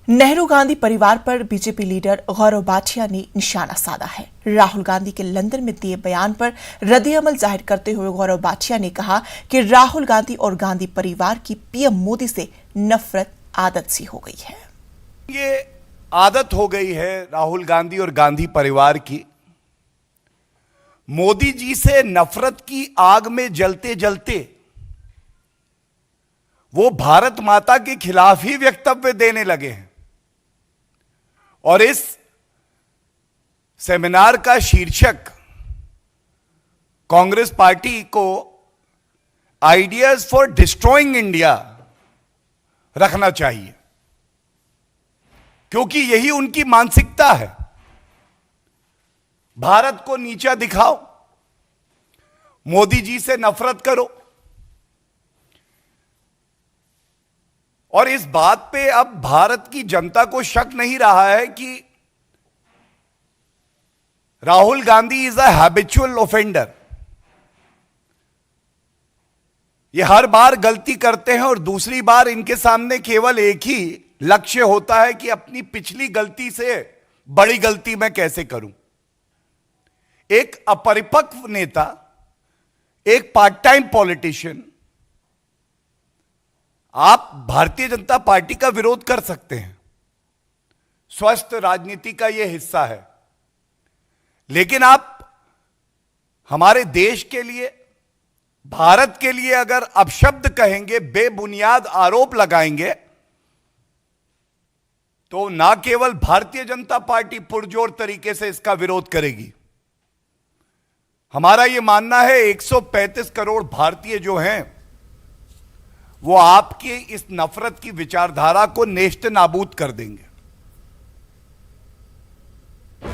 नेहरू गांधी परिवार पर BJP leader Gaurav Bhatia ने निशाना साधा है। राहुल गांधी के लंदन में दिए बयान पर रद्द-ए-अमल जाहिर करते हुए गौरव भाटिया ने कहा कि राहुल गांधी और गांधी परिवार की पीएम मोदी से नफरत आदत सी हो गई है। ये आदत हो गई है राहुल गांधी और गांधी परिवार की, मोदी जी से नफरत की आग में जलते जलते वो भारत माता के खिलाफ ही वक्तव्य देने लगे हैं। और इस सेमिनार का शीर्षक कांग्रेस पार्टी को आइडियाज फॉर डिस्ट्रॉइंग इंडिया रखना चाहिए, क्योंकि यही उनकी मानसिकता है। भारत को नीचा दिखाओ, मोदी जी से नफरत करो। और इस बात पे अब भारत की जनता को शक नहीं रहा है कि Rahul Gandhi is a habitual offender. ये हर बार गलती करते हैं और दूसरी बार इनके सामने केवल एक ही लक्ष्य होता है कि अपनी पिछली गलती से बड़ी गलती मैं कैसे करूं। एक अपरिपक्व नेता, एक पार्ट टाइम पॉलिटिशियन, आप भारतीय जनता पार्टी का विरोध कर सकते हैं, स्वस्थ राजनीति का यह हिस्सा है, लेकिन आप हमारे देश के लिए, भारत के लिए अगर अपशब्द कहेंगे, बेबुनियाद आरोप लगाएंगे, तो ना केवल भारतीय जनता पार्टी पुरजोर तरीके से इसका विरोध करेगी। हमारा यह मानना है 135 करोड़ भारतीय जो हैं वो आपकी इस नफरत की विचारधारा को नेस्त नाबूद कर देंगे।